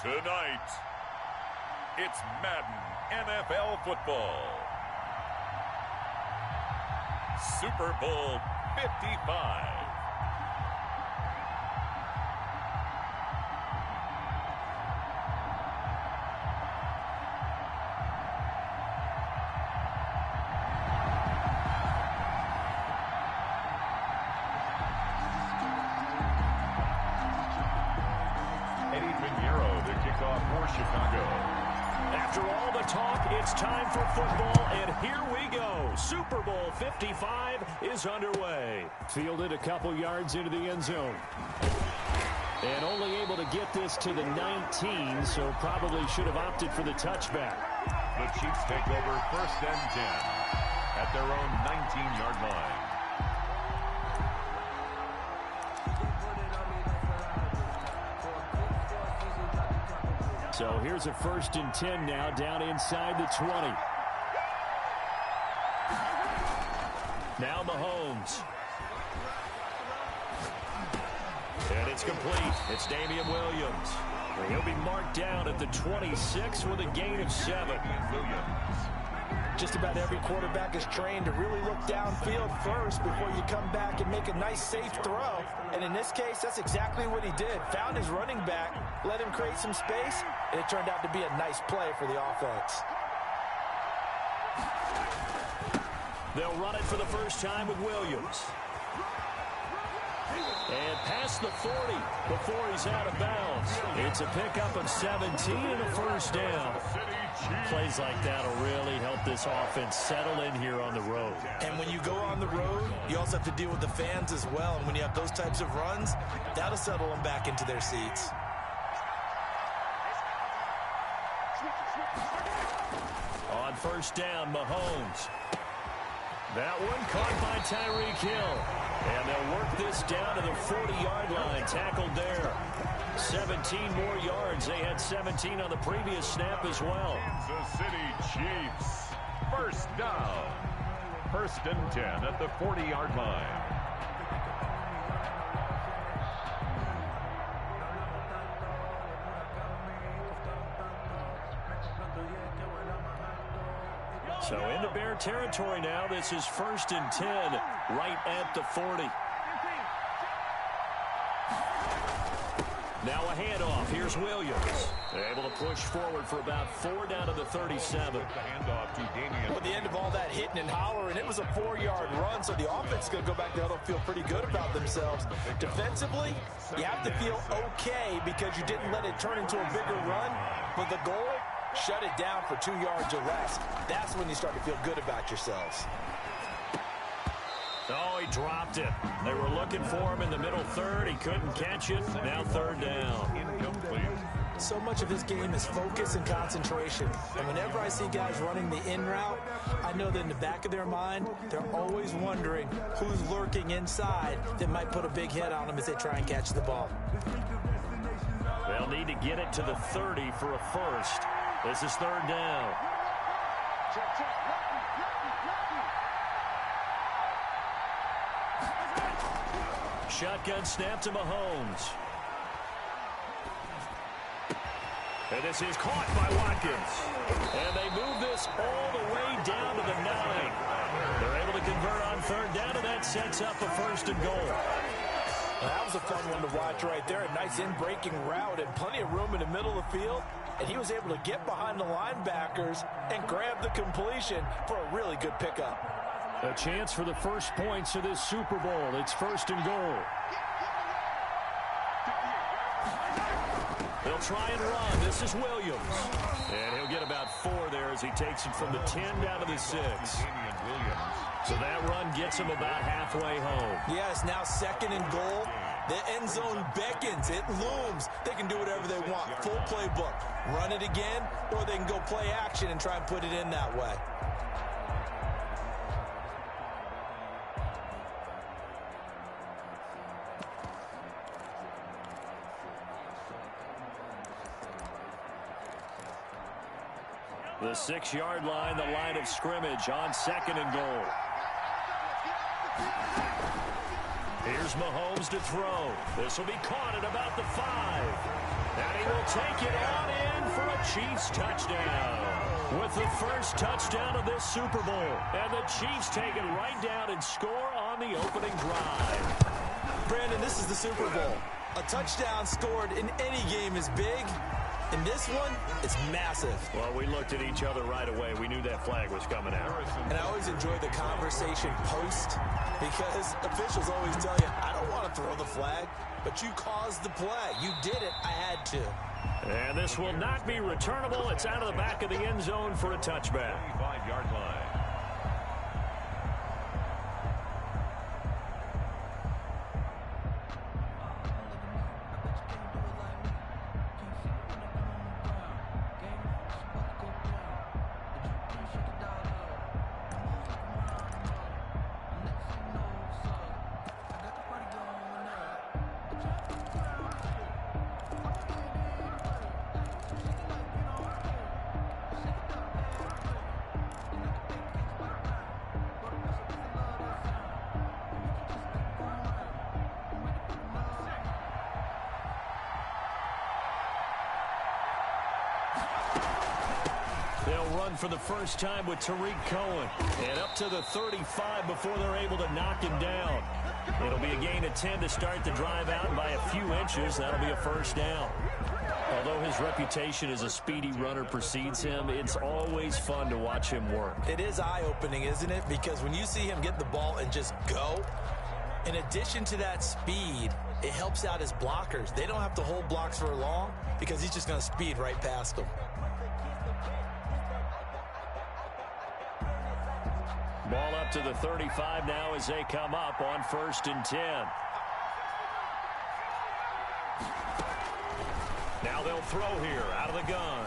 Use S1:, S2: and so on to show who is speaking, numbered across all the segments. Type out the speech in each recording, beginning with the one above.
S1: Tonight, it's Madden NFL football. Super Bowl 55.
S2: After all the talk, it's time for football, and here we go. Super Bowl 55 is underway. Fielded a couple yards into the end zone. And only able to get this to the 19, so probably should have opted for the touchback.
S1: The Chiefs take over 1st and 10 at their own 19-yard line.
S2: So here's a 1st and 10 now, down inside the 20. Now Mahomes. And it's complete. It's Damian Williams. He'll be marked down at the 26 with a gain of 7.
S3: Just about every quarterback is trained to really look downfield first before you come back and make a nice, safe throw. And in this case, that's exactly what he did. Found his running back, let him create some space, and it turned out to be a nice play for the offense.
S2: They'll run it for the first time with Williams. And past the 40 before he's out of bounds. It's a pickup of 17 and a 1st down. Plays like that will really help this offense settle in here on the road.
S3: And when you go on the road, you also have to deal with the fans as well. And when you have those types of runs, that'll settle them back into their seats.
S2: On 1st down, Mahomes. That one caught by Tyreek Hill. And they'll work this down to the 40-yard line. Tackled there. 17 more yards. They had 17 on the previous snap as well.
S1: Kansas City Chiefs. 1st down. 1st and 10 at the 40-yard line.
S2: So into Bear territory now. This is 1st and 10 right at the 40. Now a handoff. Here's Williams. They're able to push forward for about 4 down to the 37.
S1: The handoff to Damian.
S3: At the end of all that hitting and hollering, it was a 4-yard run, so the offense is going to go back there and feel pretty good about themselves. Defensively, you have to feel okay because you didn't let it turn into a bigger run. But the goal, shut it down for 2 yards or less. That's when you start to feel good about yourselves.
S2: Oh, he dropped it. They were looking for him in the middle third. He couldn't catch it. Now 3rd down.
S1: Incomplete.
S3: So much of this game is focus and concentration. And whenever I see guys running the in route, I know that in the back of their mind, they're always wondering who's lurking inside that might put a big hit on them as they try and catch the ball.
S2: They'll need to get it to the 30 for a 1st. This is 3rd down. Shotgun snap to Mahomes. And this is caught by Watkins. And they move this all the way down to the 9. They're able to convert on 3rd down, and that sets up a 1st and goal.
S3: Well, that was a fun one to watch right there. A nice in-breaking route and plenty of room in the middle of the field. And he was able to get behind the linebackers and grab the completion for a really good pickup.
S2: A chance for the first points of this Super Bowl. It's 1st and goal. They'll try and run. This is Williams. And he'll get about 4 there as he takes it from the 10 down to the 6. So that run gets him about halfway home.
S3: Yeah, it's now 2nd and goal. The end zone beckons. It looms. They can do whatever they want. Full playbook. Run it again, or they can go play action and try and put it in that way.
S2: The 6-yard line, the line of scrimmage on 2nd and goal. Here's Mahomes to throw. This will be caught at about the 5. And he will will take it on in for a Chiefs touchdown. With the first touchdown of this Super Bowl. And the Chiefs take it right down and score on the opening drive.
S3: Brandon, this is the Super Bowl. A touchdown scored in any game is big. In this one, it's massive.
S2: Well, we looked at each other right away. We knew that flag was coming out.
S3: And I always enjoy the conversation post because officials always tell you, I don't want to throw the flag, but you caused the play. You did it. I had to.
S2: And this will not be returnable. It's out of the back of the end zone for a touchback.
S1: 5-yard line.
S2: They'll run for the first time with Tariq Cohen. And up to the 35 before they're able to knock him down. It'll be a gain of 10 to start the drive out, and by a few inches, that'll be a first down. Although his reputation as a speedy runner precedes him, it's always fun to watch him work.
S3: It is eye-opening, isn't it? Because when you see him get the ball and just go, in addition to that speed, it helps out his blockers. They don't have to hold blocks for long because he's just going to speed right past them.
S2: Ball up to the 35 now as they come up on 1st and 10. Now they'll throw here out of the gun.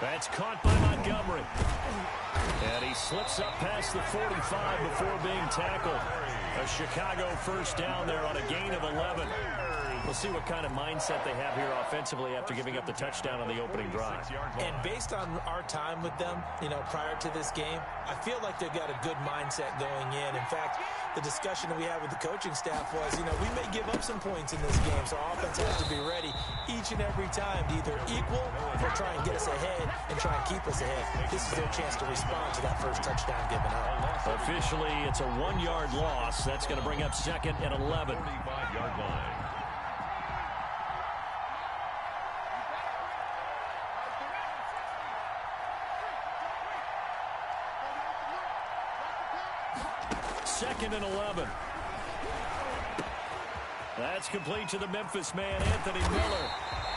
S2: That's caught by Montgomery. And he slips up past the 45 before being tackled. A Chicago first down there on a gain of 11. We'll see what kind of mindset they have here offensively after giving up the touchdown on the opening drive.
S3: And based on our time with them, prior to this game, I feel like they've got a good mindset going in. In fact, the discussion that we had with the coaching staff was, we may give up some points in this game, so our offense has to be ready each and every time to either equal or try and get us ahead and try and keep us ahead. This is their chance to respond to that first touchdown given up.
S2: Officially, it's a 1-yard loss. That's going to bring up 2nd and 11.
S1: 35-yard line.
S2: Second and 11. That's complete to the Memphis man, Anthony Miller.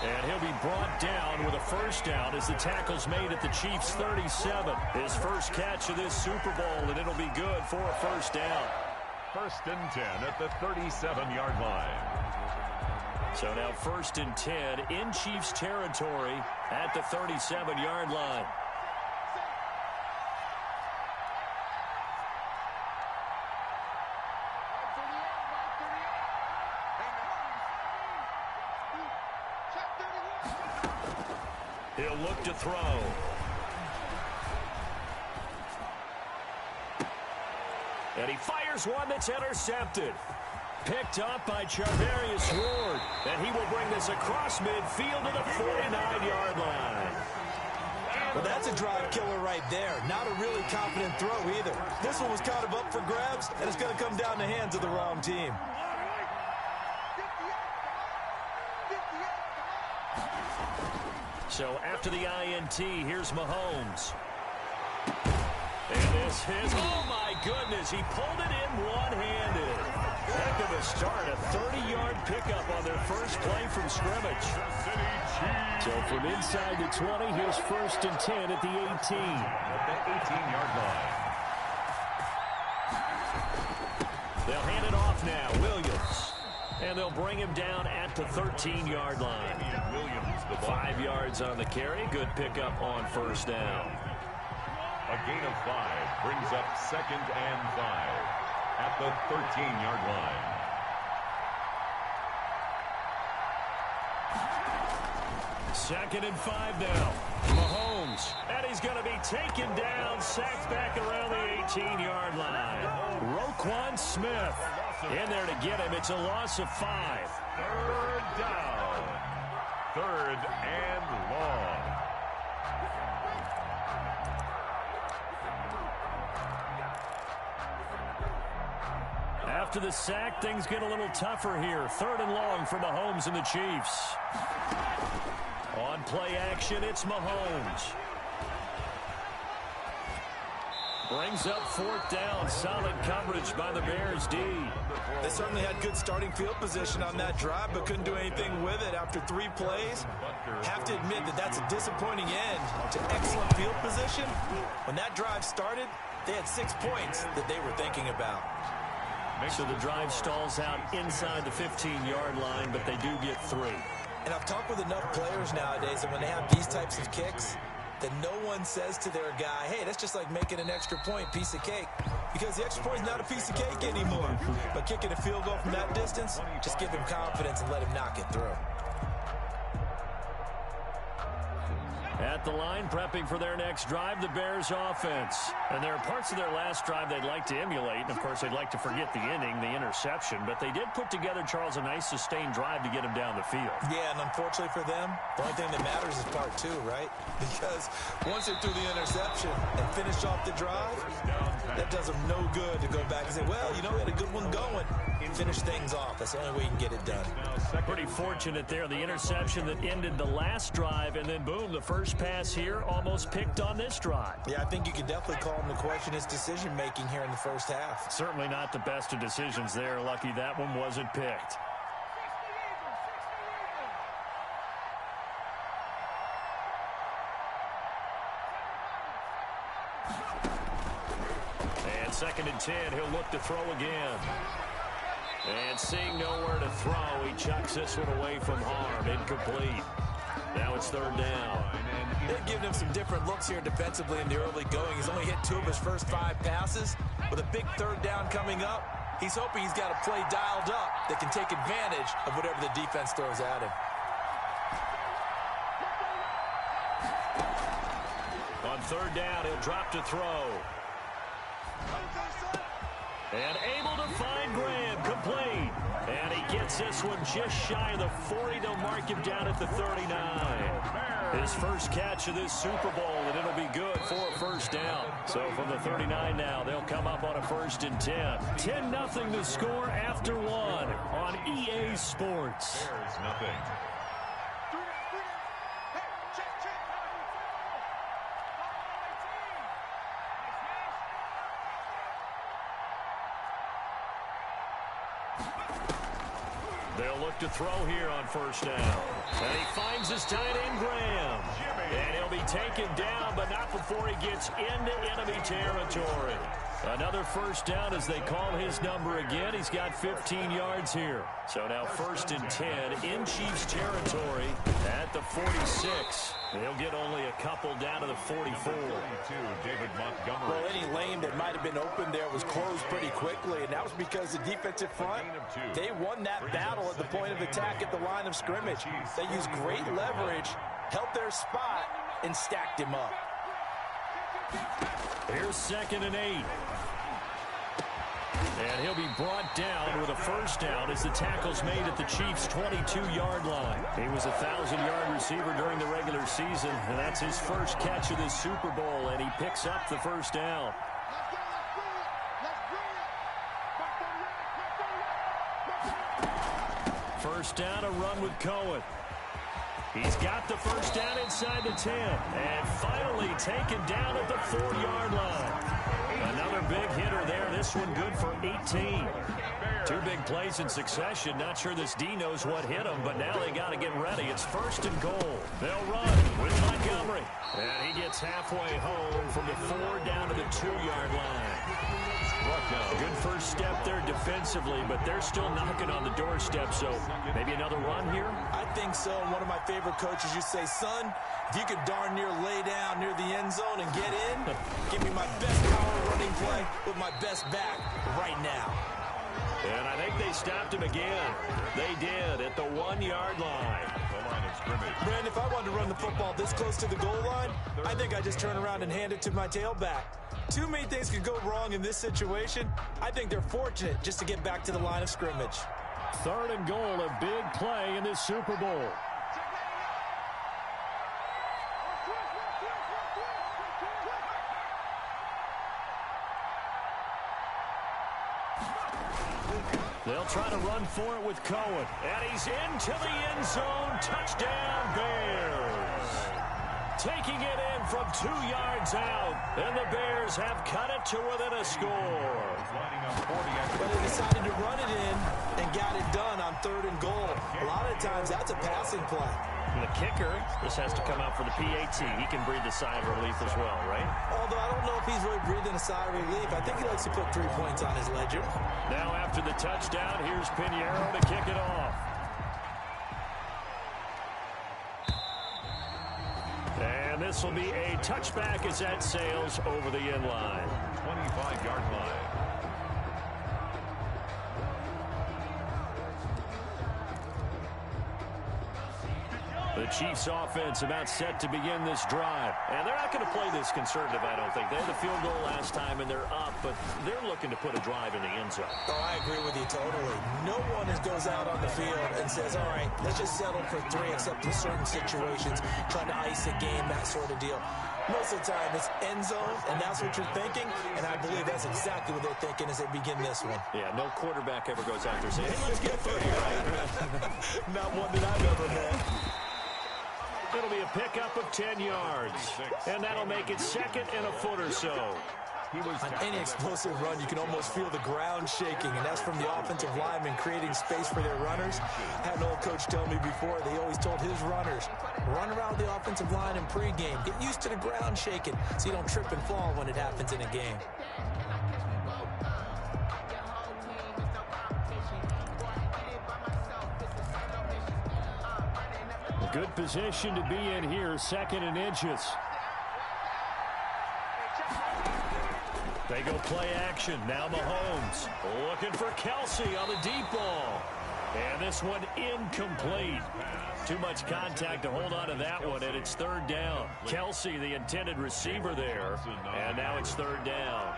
S2: And he'll be brought down with a first down as the tackle's made at the Chiefs' 37. His first catch of this Super Bowl, and it'll be good for a first down.
S1: 1st and 10 at the 37-yard line.
S2: So now 1st and 10 in Chiefs territory at the 37-yard line. He'll look to throw. And he fires one that's intercepted. Picked up by Charvarius Ward. And he will bring this across midfield to the 49-yard line.
S3: Well, that's a drive killer right there. Not a really confident throw either. This one was kind of up for grabs, and it's going to come down the hands of the wrong team.
S2: So after the INT, here's Mahomes. And this is, oh my goodness, he pulled it in one-handed. Heck of a start, a 30-yard pickup on their first play from scrimmage. So from inside the 20, here's 1st and 10 at the 18.
S1: At the 18-yard line.
S2: They'll hand it off now, Williams. And they'll bring him down at the 13-yard line. 5 yards on the carry. Good pickup on first down.
S1: A gain of 5 brings up 2nd and 5 at the 13-yard line.
S2: Second and 5 now. Mahomes. And he's going to be taken down, sacked back around the 18-yard line. Roquan Smith in there to get him. It's a loss of 5.
S1: 3rd down. 3rd and long.
S2: After the sack, things get a little tougher here. 3rd and long for Mahomes and the Chiefs. On play action, it's Mahomes. Brings up 4th down. Solid coverage by the Bears D.
S3: They certainly had good starting field position on that drive, but couldn't do anything with it after 3 plays. Have to admit that that's a disappointing end to excellent field position. When that drive started, they had 6 points that they were thinking about.
S2: So the drive stalls out inside the 15-yard line, but they do get 3.
S3: And I've talked with enough players nowadays that when they have these types of kicks, that no one says to their guy, hey, that's just like making an extra point, piece of cake. Because the extra point is not a piece of cake anymore. But kicking a field goal from that distance, just give him confidence and let him knock it through.
S2: At the line, prepping for their next drive, the Bears offense. And there are parts of their last drive they'd like to emulate. And, of course, they'd like to forget the inning, the interception. But they did put together, Charles, a nice sustained drive to get him down the field.
S3: Yeah, and unfortunately for them, the only thing that matters is part 2, right? Because once they threw the interception and finished off the drive, that does them no good to go back and say, well, you know, we had a good one going. Finish things off. That's the only way you can get it done.
S2: Pretty fortunate there. The interception that ended the last drive, and then, boom, the first pass here almost picked on this drive.
S3: Yeah, I think you could definitely call him to question his decision-making here in the first half.
S2: Certainly not the best of decisions there. Lucky that one wasn't picked. And 2nd and 10, he'll look to throw again. And seeing nowhere to throw, he chucks this one away from harm. Incomplete. Now it's 3rd down.
S3: They've given him some different looks here defensively in the early going. He's only hit 2 of his first 5 passes. With a big 3rd down coming up, he's hoping he's got a play dialed up that can take advantage of whatever the defense throws at him.
S2: On 3rd down, he'll drop to throw. And able to find Graham, complete. And he gets this one just shy of the 40. They'll mark him down at the 39. His first catch of this Super Bowl, and it'll be good for a 1st down. So from the 39 now, they'll come up on a 1st and 10. 10-0 to score after 1 on EA Sports.
S1: There's nothing.
S2: They'll look to throw here on 1st down. And he finds his tight end, Graham. And he'll be taken down, but not before he gets into enemy territory. Another 1st down as they call his number again. He's got 15 yards here. So now 1st and 10 in Chiefs territory at the 46. They'll get only a couple down to the 44.
S1: David Montgomery.
S3: Well, any lane that might have been open there was closed pretty quickly, and that was because the defensive front, they won that battle at the point of attack at the line of scrimmage. They used great leverage, held their spot, and stacked him up.
S2: Here's 2nd and 8. And he'll be brought down with a 1st down as the tackle's made at the Chiefs' 22-yard line. He was a 1,000-yard receiver during the regular season, and that's his first catch of this Super Bowl, and he picks up the 1st down. First down, a run with Cohen. He's got the 1st down inside the 10, and finally taken down at the 4-yard line. Another big hitter there. This one good for 18. 2 big plays in succession. Not sure this D knows what hit him, but now they got to get ready. It's 1st and goal. They'll run with Montgomery. And he gets halfway home from the 4 down to the 2-yard line. Good first step there defensively, but they're still knocking on the doorstep, so maybe another run here?
S3: I think so. And one of my favorite coaches used to say, son, if you could darn near lay down near the end zone and get in, give me my best power running play with my best back right now.
S2: And I think they stopped him again. They did at the 1-yard line.
S3: Brandon, if I wanted to run the football this close to the goal line, I think I just turn around and hand it to my tailback. Too many things could go wrong in this situation. I think they're fortunate just to get back to the line of scrimmage.
S2: 3rd and goal, a big play in this Super Bowl. They'll try to run for it with Cohen. And he's into the end zone. Touchdown, Bears. Taking it in from 2 yards out. And the Bears have cut it to within a score.
S3: But they decided to run it in and got it done on 3rd and goal. A lot of times that's a passing play.
S2: And the kicker, this has to come out for the PAT. He can breathe a sigh of relief as well, right?
S3: Although I don't know if he's really breathing a sigh of relief. I think he likes to put 3 points on his ledger.
S2: Now after the touchdown, here's Pinheiro to kick it off. And this will be a touchback as that sails over the end line.
S1: 25-yard line.
S2: The Chiefs offense about set to begin this drive. And they're not going to play this conservative, I don't think. They had the field goal last time, and they're up, but they're looking to put a drive in the end zone.
S3: Oh, I agree with you totally. No one goes out on the field and says, all right, let's just settle for 3, except in certain situations, trying to ice a game, that sort of deal. Most of the time, it's end zone, and that's what you're thinking, and I believe that's exactly what they're thinking as they begin this one.
S2: Yeah, no quarterback ever goes out there saying, hey, let's get 30, right?
S3: Not one that I've ever met.
S2: It'll be a pickup of 10 yards, and that'll make it 2nd and a foot or so.
S3: On any explosive run, you can almost feel the ground shaking, and that's from the offensive linemen creating space for their runners. I had an old coach tell me before, they always told his runners, run around the offensive line in pregame. Get used to the ground shaking so you don't trip and fall when it happens in a game.
S2: Good position to be in here, 2nd and inches. They go play action. Now Mahomes looking for Kelsey on the deep ball. And this one incomplete. Too much contact to hold on to that one, and it's 3rd down. Kelsey, the intended receiver there, and now it's 3rd down.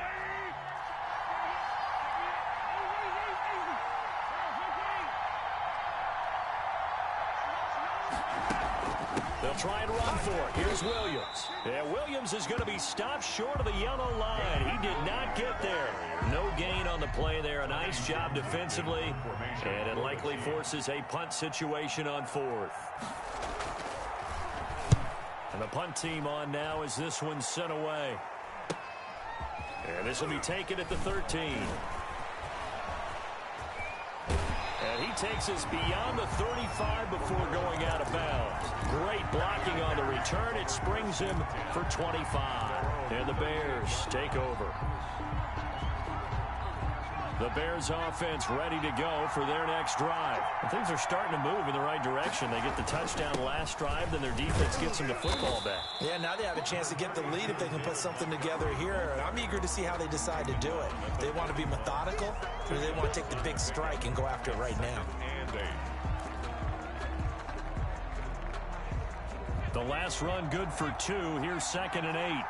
S2: They'll try and run for it. Here's Williams. Yeah, Williams is going to be stopped short of the yellow line. He did not get there. No gain on the play there. A nice job defensively. And it likely forces a punt situation on 4th. And the punt team on now as this one's sent away. And this will be taken at the 13. And he takes us beyond the 35 before going out of bounds. Great blocking on the return. It springs him for 25. And the Bears take over. The Bears offense ready to go for their next drive. And things are starting to move in the right direction. They get the touchdown last drive, then their defense gets them the football back.
S3: Yeah, now they have a chance to get the lead if they can put something together here. And I'm eager to see how they decide to do it. They want to be methodical, or do they want to take the big strike and go after it right now?
S2: The last run good for 2. Here's 2nd and 8.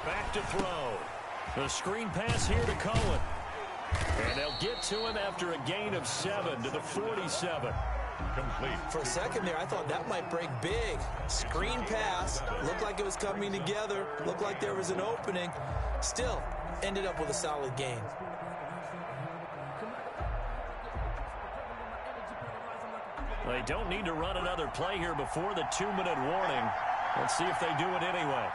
S2: Back to throw. The screen pass here to Cohen. And they'll get to him after a gain of 7 to the 47.
S1: Complete.
S3: For a second there, I thought that might break big. Screen pass. Looked like it was coming together. Looked like there was an opening. Still, ended up with a solid gain.
S2: They don't need to run another play here before the 2-minute warning. Let's see if they do it anyway.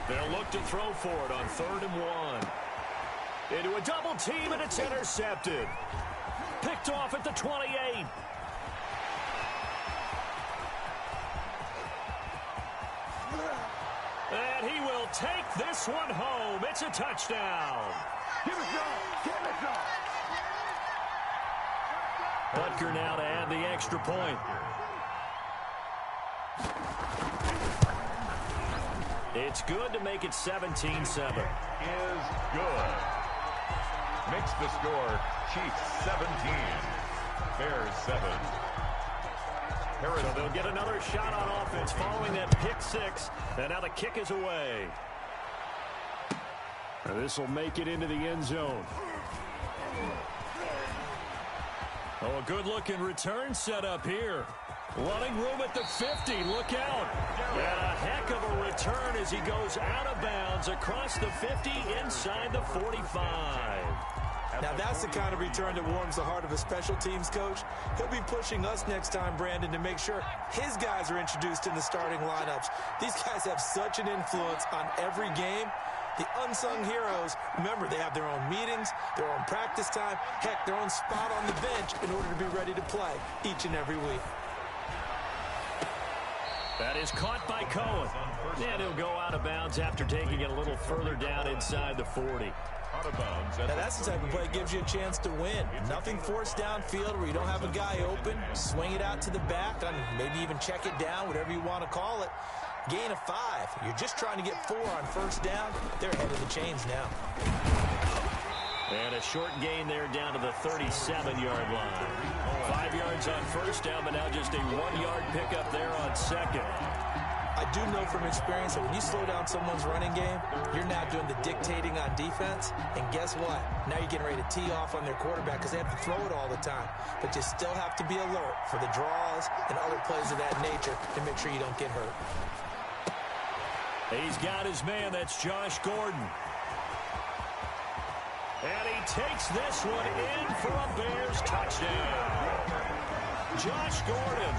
S2: They'll look to throw for it on 3rd and 1. Into a double team, and it's intercepted. Picked off at the 28. And he will take this one home. It's a touchdown.
S1: Give it go. Give it go.
S2: Butker now to add the extra point. It's good to make it 17-7.
S1: Is good. Makes the score Chiefs 17, Bears 7.
S2: So they'll get another shot on offense following that pick 6. And now the kick is away. And this will make it into the end zone. Oh, a good-looking return set up here. Running room at the 50. Look out. And a heck of a return as he goes out of bounds across the 50 inside the 45.
S3: Now, that's the kind of return that warms the heart of a special teams coach. He'll be pushing us next time, Brandon, to make sure his guys are introduced in the starting lineups. These guys have such an influence on every game. The unsung heroes, remember, they have their own meetings, their own practice time, heck, their own spot on the bench in order to be ready to play each and every week.
S2: That is caught by Cohen. And he'll go out of bounds after taking it a little further down inside the 40.
S3: Now, that's the type of play that gives you a chance to win. Nothing forced downfield where you don't have a guy open. Swing it out to the back, and maybe even check it down, whatever you want to call it. Gain of 5. You're just trying to get 4 on first down. They're ahead of the chains now.
S2: And a short gain there down to the 37-yard line. 5 yards on first down, but now just a 1-yard pickup there on second.
S3: I do know from experience that when you slow down someone's running game, you're now doing the dictating on defense. And guess what? Now you're getting ready to tee off on their quarterback because they have to throw it all the time. But you still have to be alert for the draws and other plays of that nature to make sure you don't get hurt.
S2: He's got his man. That's Josh Gordon. And he takes this one in for a Bears touchdown. Josh Gordon,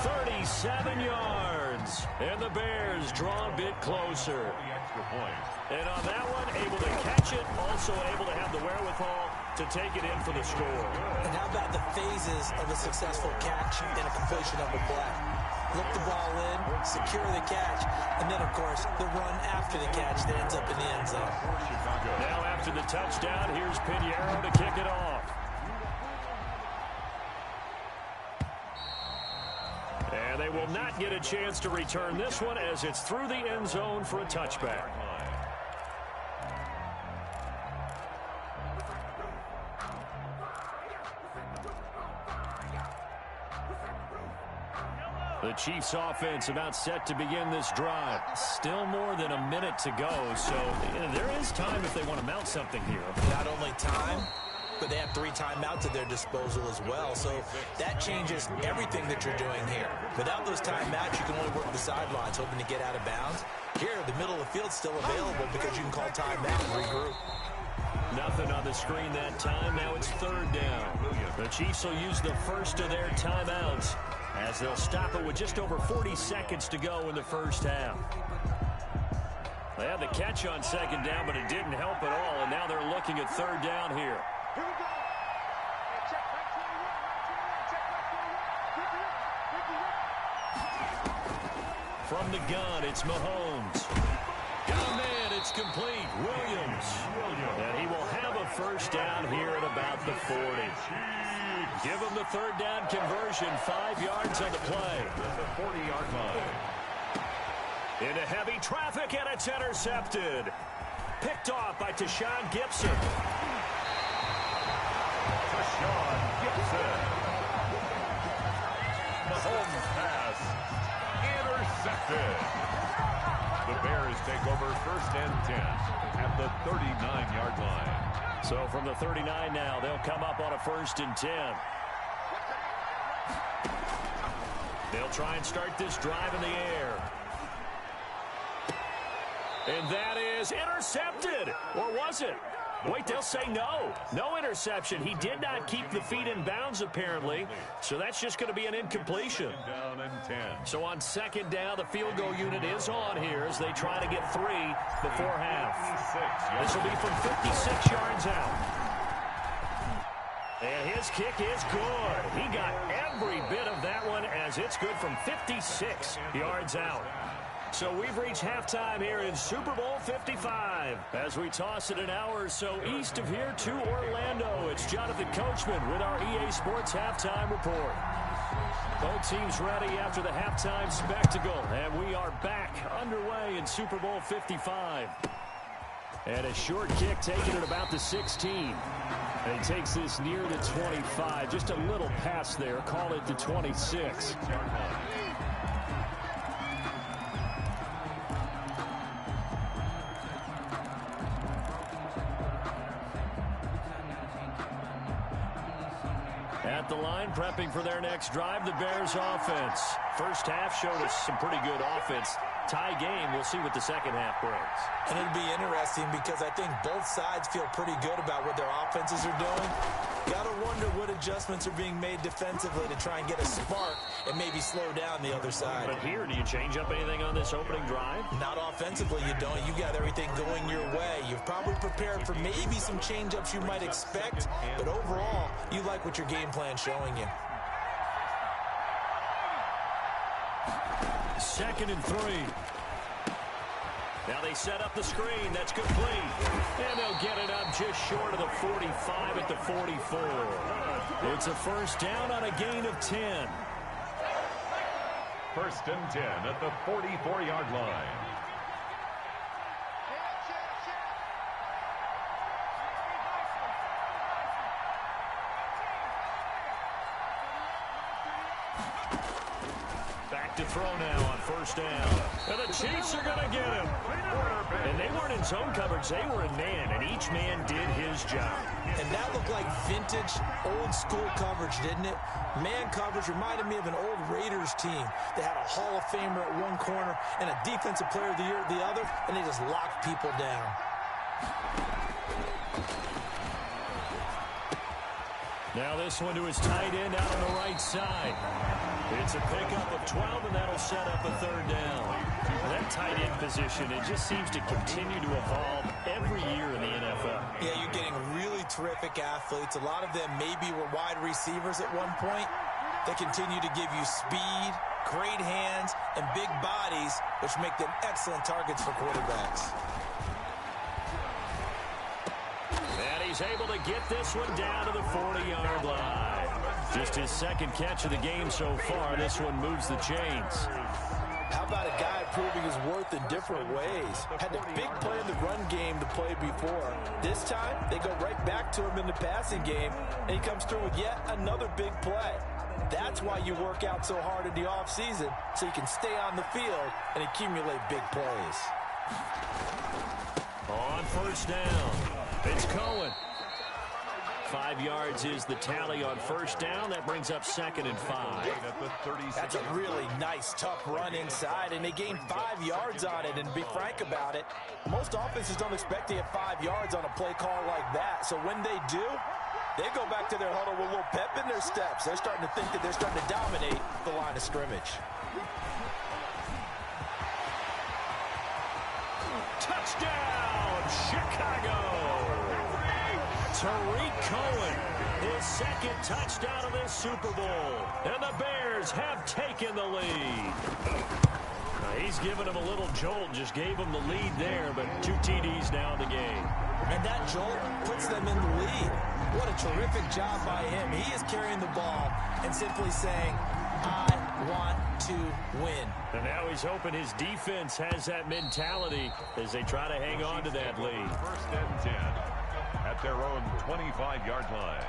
S2: 37 yards. And the Bears draw a bit closer. And on that one, able to catch it, also able to have the wherewithal to take it in for the score.
S3: And how about the phases of a successful catch and a completion of a play? Look the ball in, secure the catch, and then, of course, the run after the catch that ends up in the end zone.
S2: Now after the touchdown, here's Pinheiro to kick it off. And they will not get a chance to return this one as it's through the end zone for a touchback. The Chiefs offense about set to begin this drive. Still more than a minute to go, so there is time if they want to mount something here.
S3: Not only time, but they have 3 timeouts at their disposal as well, so that changes everything that you're doing here. Without those timeouts, you can only work the sidelines, hoping to get out of bounds. Here, the middle of the field's still available because you can call timeout and regroup.
S2: Nothing on the screen that time. Now it's 3rd down. The Chiefs will use the first of their timeouts as they'll stop it with just over 40 seconds to go in the first half. They had the catch on 2nd down, but it didn't help at all, and now they're looking at 3rd down here. From the gun, it's Mahomes. Got a man, it's complete. Williams. And he will have a first down here at about the 40. Give him the 3rd down conversion, 5 yards on the play.
S1: The 40-yard line.
S2: Into heavy traffic, and it's intercepted. Picked off by Tashawn Gibson.
S1: Tashawn Gibson. Mahomes pass. Intercepted. The Bears take over 1st and 10 at the 39-yard line.
S2: So from the 39 now, they'll come up on a 1st and 10. They'll try and start this drive in the air. And that is intercepted. Or was it? Wait, they'll say no. No interception. He did not keep the feet in bounds, apparently. So that's just going to be an incompletion.
S1: Down and 10.
S2: So on 2nd down, the field goal unit is on here as they try to get 3 before half. This will be from 56 yards out. And his kick is good. He got every bit of that one as it's good from 56 yards out. So we've reached halftime here in Super Bowl 55. As we toss it an hour or so east of here to Orlando, it's Jonathan Coachman with our EA Sports Halftime Report. Both teams ready after the halftime spectacle, and we are back underway in Super Bowl 55. And a short kick taken at about the 16. And he takes this near the 25, just a little pass there, call it the 26. At the line, prepping for their next drive, the Bears offense. First half showed us some pretty good offense. Tie game, we'll see what the second half brings.
S3: And it'll be interesting because I think both sides feel pretty good about what their offenses are doing. Got to wonder what adjustments are being made defensively to try and get a spark and maybe slow down the other side.
S2: But here, do you change up anything on this opening drive?
S3: Not offensively, you don't. You got everything going your way. You've probably prepared for maybe some change-ups you might expect, but overall, you like what your game plan's showing you.
S2: 2nd and 3. Now they set up the screen. That's complete. And they'll get it up just short of the 45 at the 44. It's a first down on a gain of 10.
S1: 1st and 10 at the 44-yard line.
S2: Back to throw now on 1st down. And the Chiefs are going to get him. And they weren't in zone coverage. They were in man, and each man did his job.
S3: And that looked like vintage, old-school coverage, didn't it? Man coverage reminded me of an old Raiders team. They had a Hall of Famer at one corner and a Defensive Player of the Year at the other, and they just locked people down.
S2: Now this one to his tight end out on the right side. It's a pickup of 12, and that'll set up a 3rd down. That tight end position, it just seems to continue to evolve every year in the NFL.
S3: Yeah, you're getting really terrific athletes. A lot of them maybe were wide receivers at one point. They continue to give you speed, great hands, and big bodies, which make them excellent targets for quarterbacks.
S2: And he's able to get this one down to the 40-yard line. Just his 2nd catch of the game so far. This one moves the chains.
S3: How about a guy proving his worth in different ways? Had a big play in the run game to play before. This time, they go right back to him in the passing game, and he comes through with yet another big play. That's why you work out so hard in the offseason, so you can stay on the field and accumulate big plays.
S2: On 1st down, it's Cohen. 5 yards is the tally on 1st down. That brings up 2nd and 5.
S3: That's a really nice, tough run inside, and they gained 5 yards on it. And to be frank about it, most offenses don't expect to get 5 yards on a play call like that. So when they do, they go back to their huddle with a little pep in their steps. They're starting to think that they're starting to dominate the line of scrimmage.
S2: Touchdown, Chicago! Tariq Cohen, his 2nd touchdown of this Super Bowl. And the Bears have taken the lead. He's given him a little jolt, just gave him the lead there, but 2 TDs now in the game.
S3: And that jolt puts them in the lead. What a terrific job by him. He is carrying the ball and simply saying, I want to win.
S2: And now he's hoping his defense has that mentality as they try to hang on to that lead.
S1: 1st and 10 at their own 25-yard line.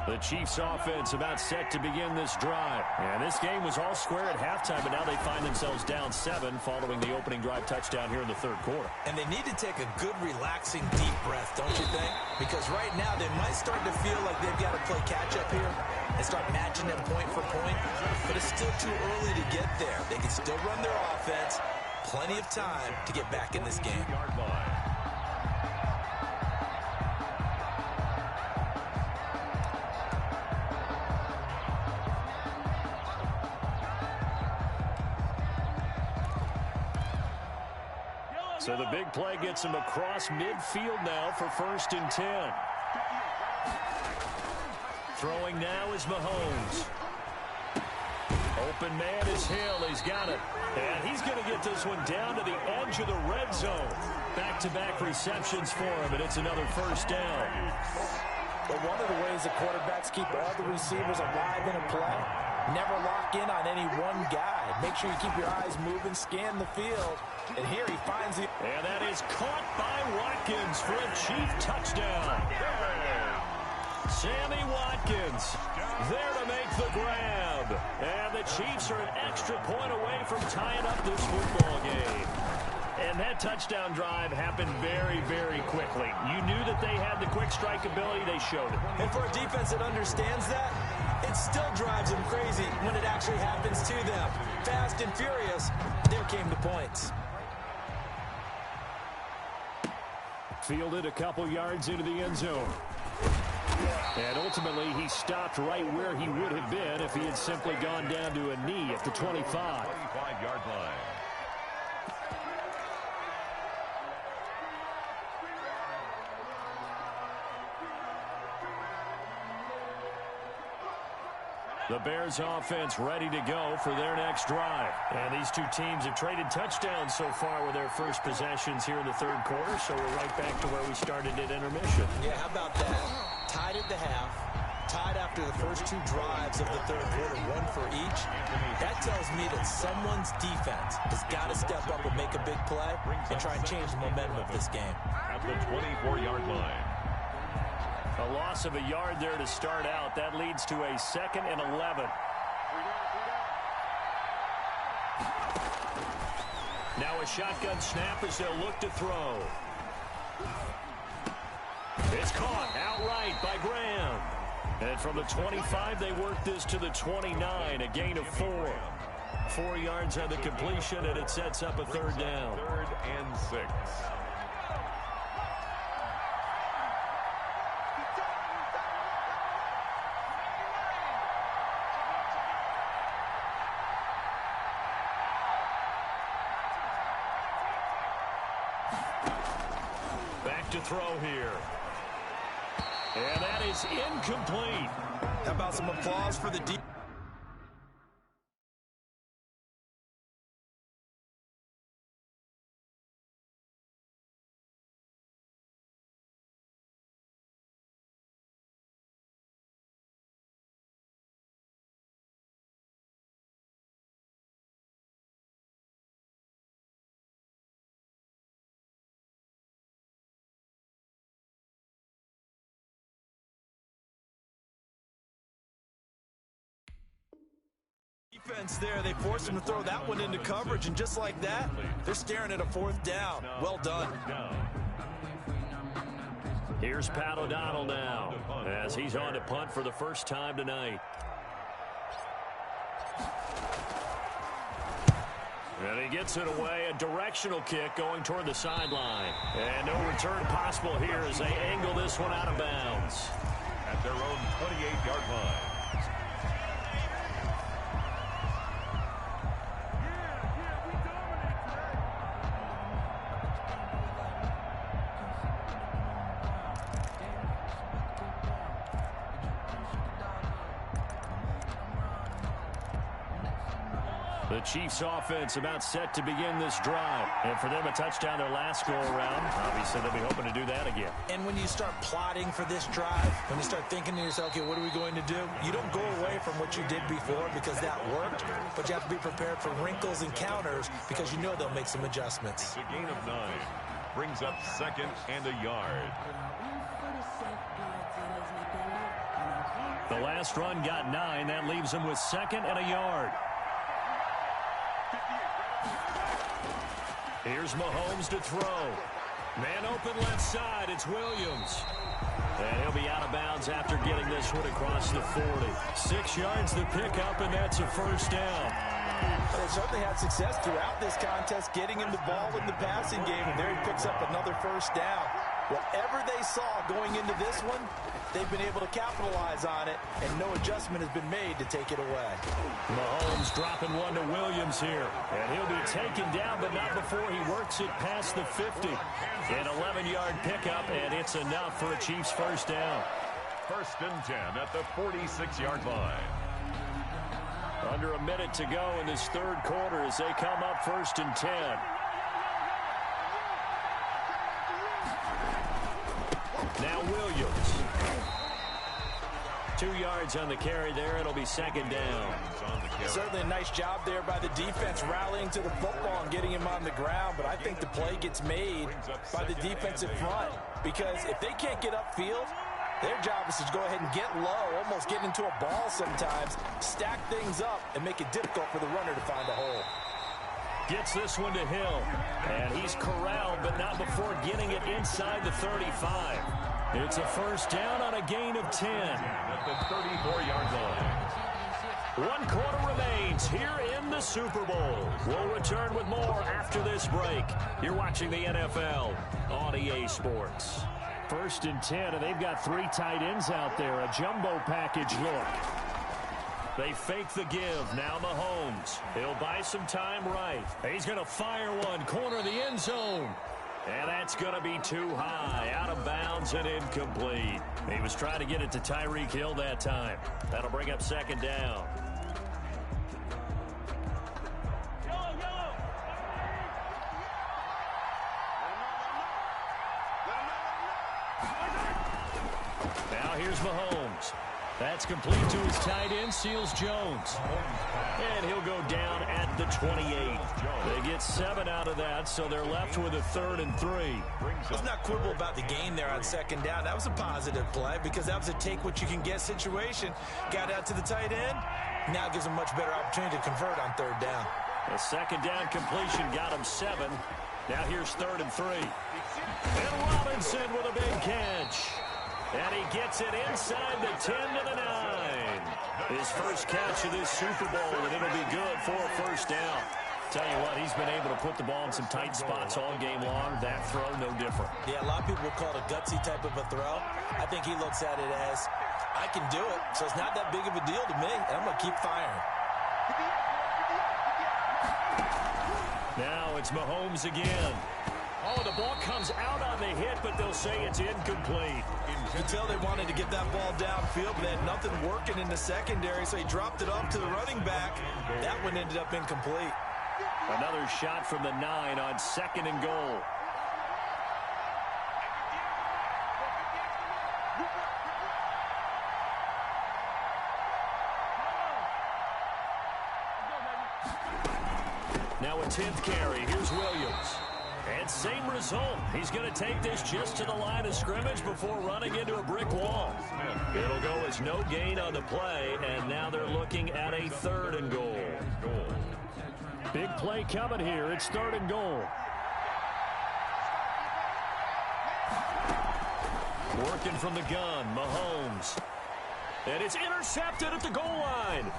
S2: The Chiefs offense about set to begin this drive. And this game was all square at halftime, but now they find themselves down 7 following the opening drive touchdown here in the 3rd quarter.
S3: And they need to take a good, relaxing, deep breath, don't you think? Because right now they might start to feel like they've got to play catch-up here and start matching them point for point. But it's still too early to get there. They can still run their offense. Plenty of time to get back in this game.
S2: So the big play gets him across midfield now for 1st and 10. Throwing now is Mahomes. Open man is Hill. He's got it. And he's going to get this one down to the edge of the red zone. Back-to-back receptions for him, and it's another 1st down.
S3: But one of the ways the quarterbacks keep all the receivers alive in a play, never lock in on any one guy. Make sure you keep your eyes moving, scan the field. And here he finds the...
S2: And that is caught by Watkins for a Chief touchdown. Sammy Watkins there to make the grab. And the Chiefs are an extra point away from tying up this football game. And that touchdown drive happened very, very quickly. You knew that they had the quick strike ability. They showed it.
S3: And for a defense that understands that, it still drives them crazy when it actually happens to them. Fast and furious, there came the points.
S2: Fielded a couple yards into the end zone. And ultimately, he stopped right where he would have been if he had simply gone down to a knee at the 25.
S1: 25-yard line.
S2: The Bears offense ready to go for their next drive. And these two teams have traded touchdowns so far with their first possessions here in the third quarter, so we're right back to where we started at intermission.
S3: Yeah, how about that? Tied at the half, tied after the first two drives of the third quarter, one for each. That tells me that someone's defense has got to step up and make a big play and try and change the momentum of this game.
S1: At the 24-yard line.
S2: A loss of a yard there to start out. That leads to a 2nd and 11. Now a shotgun snap as they'll look to throw. It's caught outright by Graham. And from the 25, they work this to the 29, a gain of 4. 4 yards on the completion, and it sets up a third down.
S1: 3rd and 6.
S2: Back to throw here. And that is incomplete.
S3: How about some applause for the defense? There, they forced him to throw that one into coverage, and just like that, they're staring at a 4th down. Well done.
S2: Here's Pat O'Donnell now as he's on to punt for the first time tonight. And he gets it away, a directional kick going toward the sideline. And no return possible here as they angle this one out of bounds.
S1: At their own 28-yard line.
S2: The Chiefs offense about set to begin this drive. And for them, a touchdown their last go-around. Obviously, they'll be hoping to do that again.
S3: And when you start plotting for this drive, when you start thinking to yourself, okay, what are we going to do? You don't go away from what you did before because that worked, but you have to be prepared for wrinkles and counters because you know they'll make some adjustments.
S1: The gain of 9 brings up 2nd and a yard.
S2: The last run got 9. That leaves them with 2nd and a yard. Here's Mahomes to throw. Man open left side. It's Williams. And he'll be out of bounds after getting this one across the 40. 6 yards the pickup, and that's a first down.
S3: They certainly had success throughout this contest getting him the ball in the passing game, and there he picks up another first down. Whatever they saw going into this one, they've been able to capitalize on it, and no adjustment has been made to take it away.
S2: Mahomes dropping one to Williams here, and he'll be taken down, but not before he works it past the 50. An 11-yard pickup, and it's enough for a Chiefs first down.
S1: 1st and 10 at the 46-yard line.
S2: Under a minute to go in this third quarter as they come up 1st and 10. Now Williams. 2 yards on the carry there. It'll be 2nd down.
S3: Certainly a nice job there by the defense rallying to the football and getting him on the ground, but I think the play gets made by the defensive front because if they can't get upfield, Their job is to go ahead and get low, almost get into a ball sometimes, stack things up, and make it difficult for the runner to find a hole.
S2: Gets this one to Hill, and he's corralled, but not before getting it inside the 35. It's a first down on a gain of 10.
S1: At the 34-yard line.
S2: 1 quarter remains here in the Super Bowl. We'll return with more after this break. You're watching the NFL on EA Sports. 1st and 10, and they've got 3 tight ends out there. A jumbo package look. They fake the give. Now Mahomes. He'll buy some time right. He's going to fire one. Corner of the end zone. And that's going to be too high. Out of bounds and incomplete. He was trying to get it to Tyreek Hill that time. That'll bring up 2nd down. Now here's Mahomes. That's complete to his tight end, Seals Jones. And he'll go down at the 28. They get 7 out of that, so they're left with a 3rd and 3.
S3: Let's not quibble about the gain there on 2nd down. That was a positive play because that was a take-what-you-can-get situation. Got out to the tight end. Now gives him much better opportunity to convert on 3rd down.
S2: The 2nd down completion got him 7. Now here's 3rd and 3. And Robinson with a big catch. And he gets it inside the 10 to the 9. His first catch of this Super Bowl, and it'll be good for a first down. Tell you what, he's been able to put the ball in some tight spots all game long. That throw, no different.
S3: Yeah, a lot of people will call it a gutsy type of a throw. I think he looks at it as, I can do it, so it's not that big of a deal to me, and I'm going to keep firing.
S2: Now it's Mahomes again. Oh, the ball comes out on the hit, but they'll say it's incomplete.
S3: You can tell they wanted to get that ball downfield, but they had nothing working in the secondary, so he dropped it off to the running back. That one ended up incomplete.
S2: Another shot from the 9 on 2nd and goal. Now a 10th carry. Here's Williams. And same result. He's going to take this just to the line of scrimmage before running into a brick wall. It'll go as no gain on the play, and now they're looking at a 3rd and goal. Big play coming here. It's 3rd and goal. Working from the gun, Mahomes. And it's intercepted at the goal line.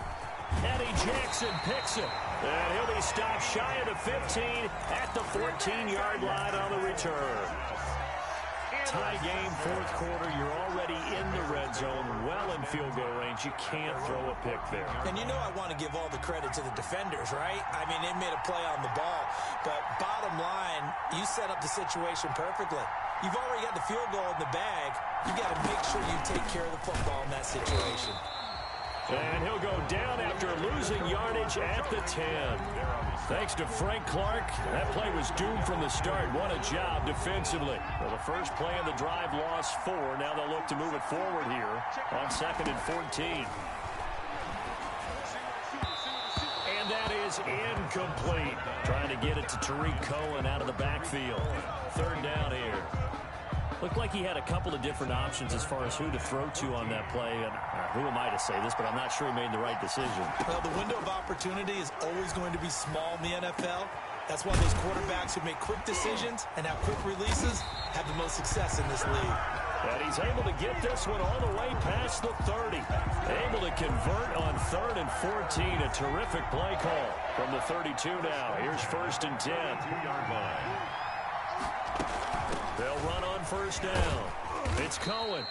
S2: Eddie Jackson picks it. And he'll be stopped shy of the 15 at the 14-yard line on the return. Tie game, 4th quarter. You're already in the red zone, well in field goal range. You can't throw a pick there.
S3: And you know I want to give all the credit to the defenders, right? I mean, they made a play on the ball. But bottom line, you set up the situation perfectly. You've already got the field goal in the bag. You got to make sure you take care of the football in that situation.
S2: And he'll go down after losing yardage at the 10. Thanks to Frank Clark, that play was doomed from the start. What a job defensively. Well, the first play of the drive lost 4. Now they'll look to move it forward here on 2nd and 14. And that is incomplete. Trying to get it to Tariq Cohen out of the backfield. 3rd down here. Looked like he had a couple of different options as far as who to throw to on that play. And who am I to say this, but I'm not sure he made the right decision.
S3: Well, the window of opportunity is always going to be small in the NFL. That's why those quarterbacks who make quick decisions and have quick releases have the most success in this league.
S2: And he's able to get this one all the way past the 30. Able to convert on 3rd and 14. A terrific play call from the 32 now. Here's 1st and 10.
S1: 2-yard line.
S2: They'll run on 1st down. It's Cohen.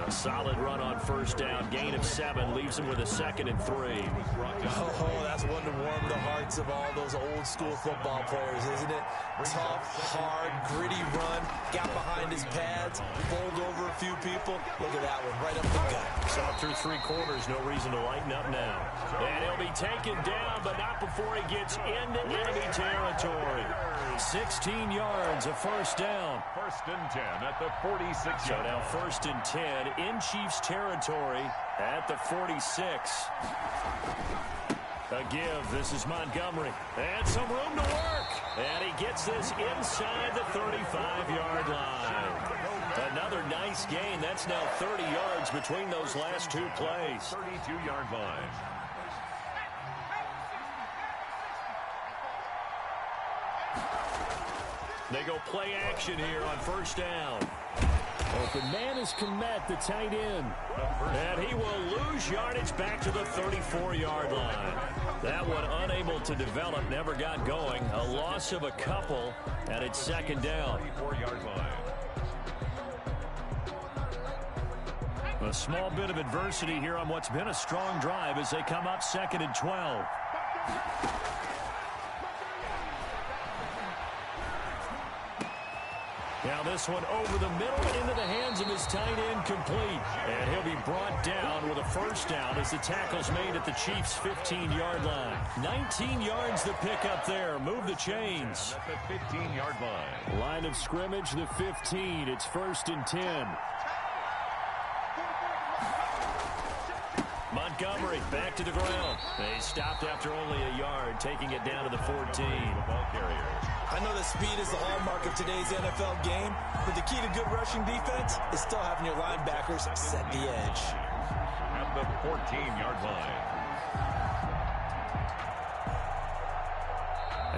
S2: A solid run on 1st down. Gain of 7 leaves him with a 2nd and 3.
S3: Oh, that's one to warm the hearts of all those old school football players, isn't it? Tough, hard, gritty run. Got behind his pads, bowled over a few people. Look at that one, right up the gut.
S2: Saw through 3 quarters. No reason to lighten up now. And he'll be taken down, but not before he gets into enemy territory. 16 yards, a 1st down.
S1: 1st and 10 at the 46.
S2: So now 1st and 10 in Chiefs territory at the 46. A give. This is Montgomery. And some room to work. And he gets this inside the 35-yard line. Another nice gain. That's now 30 yards between those last two plays.
S1: 32-yard line.
S2: They go play action here on first down.
S4: Open man is Komet, the tight end.
S2: And he will lose yardage back to the 34-yard line. That one unable to develop, never got going. A loss of a couple, and it's second down.
S1: 34-yard line.
S2: A small bit of adversity here on what's been a strong drive as they come up 2nd and 12. Now this one over the middle and into the hands of his tight end, complete. And he'll be brought down with a first down as the tackle's made at the Chiefs' 15-yard line. 19 yards to pick up there. Move the chains.
S1: At the 15-yard line.
S4: Line of scrimmage, the 15. It's 1st and 10.
S2: Montgomery back to the ground. They stopped after only a yard, taking it down to the 14.
S1: The ball carrier.
S3: I know that speed is the hallmark of today's NFL game, but the key to good rushing defense is still having your linebackers set the edge.
S1: At the 14-yard line.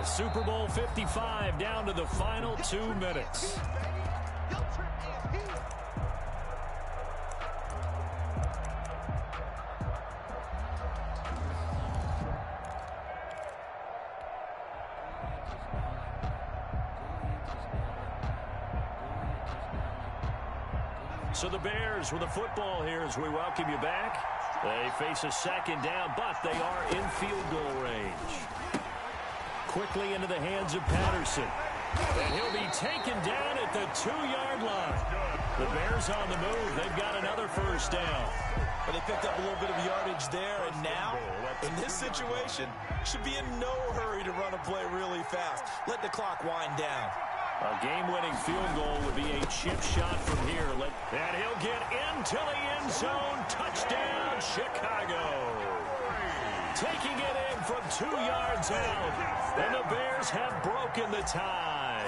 S2: A Super Bowl 55 down to the final 2 minutes. So the Bears with the football here as we welcome you back. They face a second down, but they are in field goal range. Quickly into the hands of Patterson. And he'll be taken down at the 2-yard line. The Bears on the move. They've got another first down.
S3: But they picked up a little bit of yardage there, and now, in this situation, should be in no hurry to run a play really fast. Let the clock wind down.
S2: A game-winning field goal would be a chip shot from here. And he'll get into the end zone. Touchdown, Chicago. Taking it in from 2 yards out. And the Bears have broken the tie.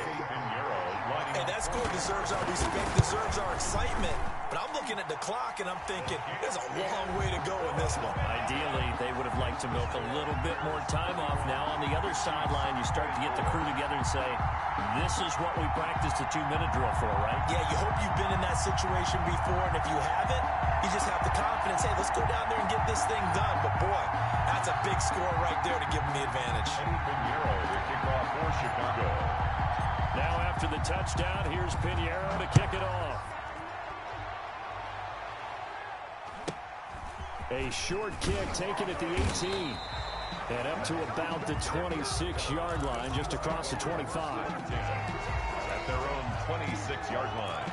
S3: And that score deserves our respect, deserves our excitement. But I'm looking at the clock, and I'm thinking, there's a long way to go in this one.
S2: Ideally, they would have liked to milk a little bit more time off. Now, on the other sideline, you start to get the crew together and say, this is what we practiced a 2-minute drill for, right?
S3: Yeah, you hope you've been in that situation before, and if you haven't, you just have the confidence, hey, let's go down there and get this thing done. But, boy, that's a big score right there to give them the advantage.
S1: Pinheiro to kick off for Chicago.
S2: Now, after the touchdown, here's Pinheiro to kick it off. A short kick taken at the 18. And up to about the 26-yard line, just across the 25.
S1: At their own 26-yard line.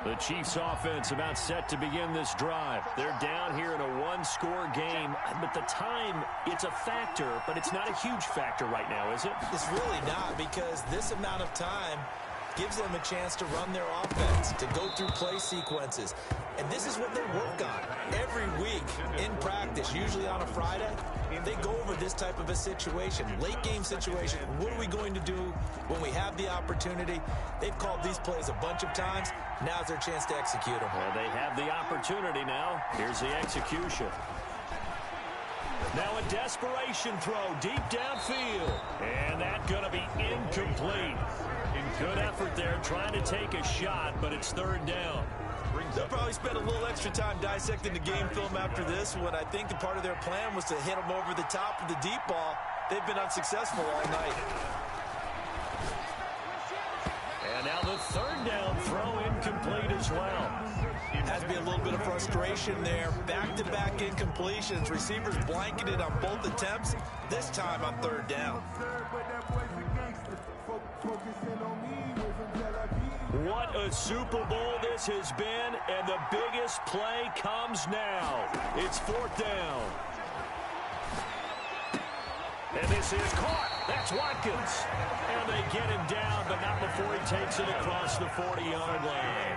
S2: The Chiefs offense about set to begin this drive. They're down here in a one-score game, but the time, it's a factor, but it's not a huge factor right now, is it?
S3: It's really not, because this amount of time gives them a chance to run their offense, to go through play sequences. And this is what they work on every week in practice, usually on a Friday. They go over this type of a situation, late game situation. What are we going to do when we have the opportunity? They've called these plays a bunch of times. Now's their chance to execute them.
S2: Well, they have the opportunity now. Here's the execution. Now a desperation throw deep downfield. And that's going to be incomplete. Good effort there, trying to take a shot, but it's third down.
S3: They'll probably spend a little extra time dissecting the game film after this one. I think the part of their plan was to hit them over the top of the deep ball. They've been unsuccessful all night.
S2: And now the third down throw incomplete as well.
S3: Has to be a little bit of frustration there. Back-to-back incompletions. Receivers blanketed on both attempts, this time on third down.
S2: What a Super Bowl this has been, and the biggest play comes now. It's fourth down. And this is caught. That's Watkins. And they get him down, but not before he takes it across the 40-yard line.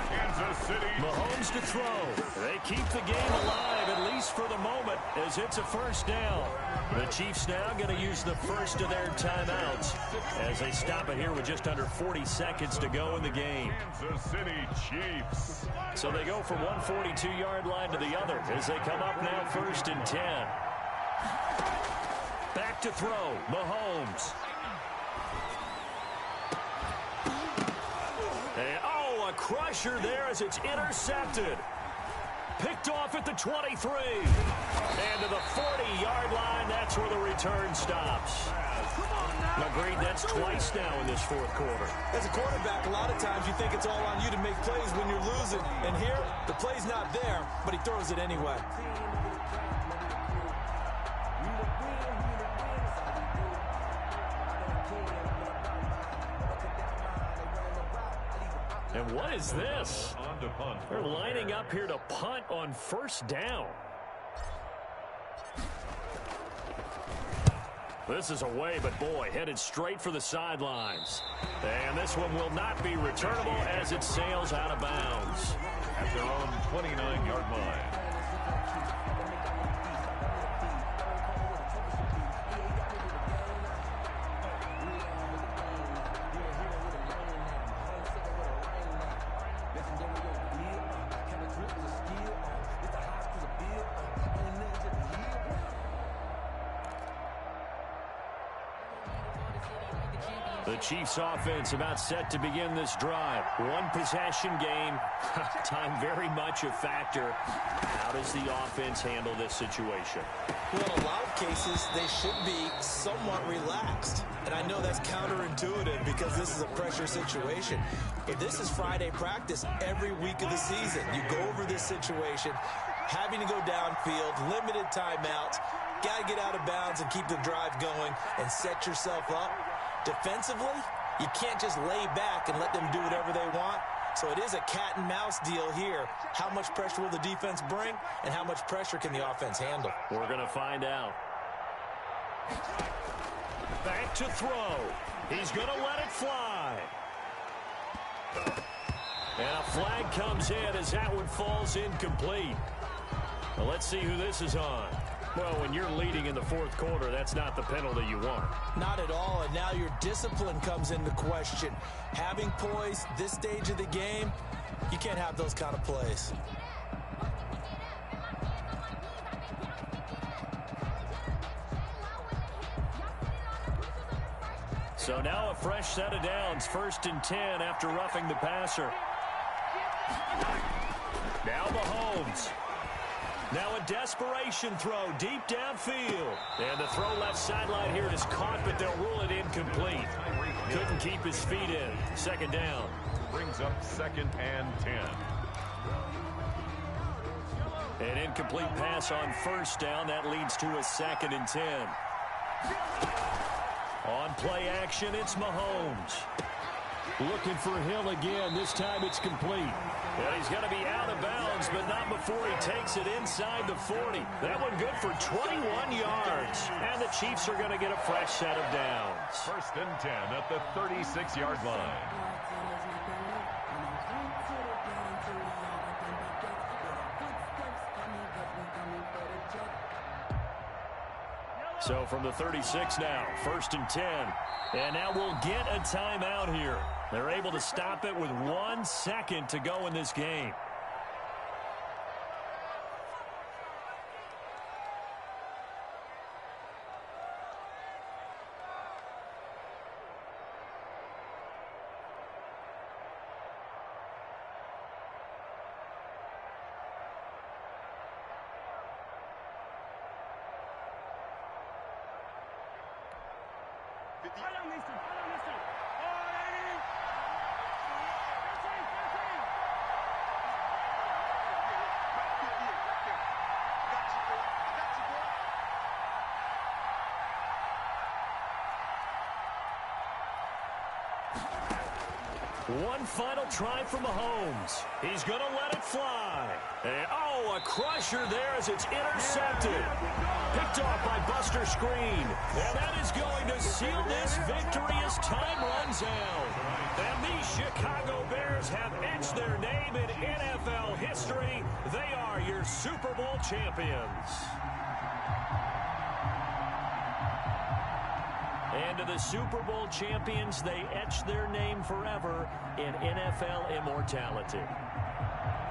S1: Kansas City.
S2: Mahomes to throw. They keep the game alive, at least for the moment, as it's a first down. The Chiefs now going to use the first of their timeouts as they stop it here with just under 40 seconds to go in the game.
S1: Kansas City Chiefs.
S2: So they go from one 42-yard line to the other as they come up now first and 10. Back to throw, Mahomes. And, a crusher there as it's intercepted. Picked off at the 23. And to the 40-yard line, that's where the return stops. Agreed, that's twice now in this fourth quarter.
S3: As a quarterback, a lot of times you think it's all on you to make plays when you're losing. And here, the play's not there, but he throws it anyway.
S2: And what is this? They're lining up here to punt on first down. This is away, but boy, headed straight for the sidelines. And this one will not be returnable as it sails out of bounds.
S1: At their own 29-yard line.
S2: The Chiefs offense about set to begin this drive. One possession game. Time very much a factor. How does the offense handle this situation?
S3: Well, in a lot of cases, they should be somewhat relaxed. And I know that's counterintuitive because this is a pressure situation. But this is Friday practice every week of the season. You go over this situation, having to go downfield, limited timeouts, got to get out of bounds and keep the drive going and set yourself up. Defensively, you can't just lay back and let them do whatever they want. So it is a cat and mouse deal here. How much pressure will the defense bring, and how much pressure can the offense handle?
S2: We're going to find out. Back to throw. He's going to let it fly. And a flag comes in as that one falls incomplete. Well, let's see who this is on. Well, when you're leading in the fourth quarter, that's not the penalty you want.
S3: Not at all, and now your discipline comes into question. Having poise this stage of the game, you can't have those kind of plays.
S2: So now a fresh set of downs, first and 10 after roughing the passer. Now Mahomes. Now a desperation throw deep downfield. And the throw left sideline here is caught, but they'll rule it incomplete. Couldn't keep his feet in. Second down.
S1: Brings up second and 10.
S2: An incomplete pass on first down. That leads to a second and 10. On play action, it's Mahomes.
S4: Looking for Hill again. This time it's complete.
S2: Well, he's going to be out of bounds, but not before he takes it inside the 40. That one good for 21 yards. And the Chiefs are going to get a fresh set of downs.
S1: First and 10 at the 36-yard line.
S2: So from the 36 now, first and 10. And now we'll get a timeout here. They're able to stop it with 1 second to go in this game. One final try for Mahomes. He's going to let it fly. And, a crusher there as it's intercepted. Picked off by Buster. monster screen. And that is going to seal this victory as time runs out. And the Chicago Bears have etched their name in NFL history. They are your Super Bowl champions. And to the Super Bowl champions, they etch their name forever in NFL immortality.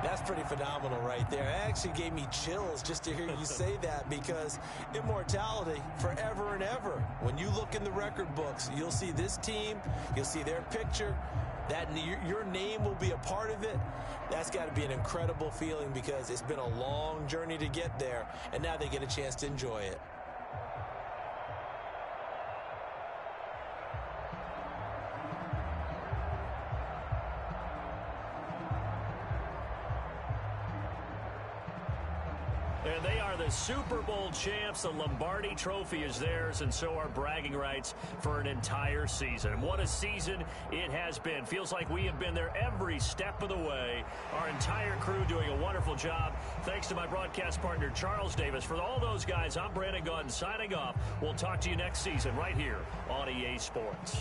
S3: That's pretty phenomenal right there. It actually gave me chills just to hear you say that, because immortality forever and ever. When you look in the record books, you'll see this team, you'll see their picture, that your name will be a part of it. That's got to be an incredible feeling, because it's been a long journey to get there, and now they get a chance to enjoy it.
S2: And they are the Super Bowl champs. The Lombardi Trophy is theirs, and so are bragging rights for an entire season. And what a season it has been. Feels like we have been there every step of the way. Our entire crew doing a wonderful job. Thanks to my broadcast partner, Charles Davis. For all those guys, I'm Brandon Gaudin signing off. We'll talk to you next season right here on EA Sports.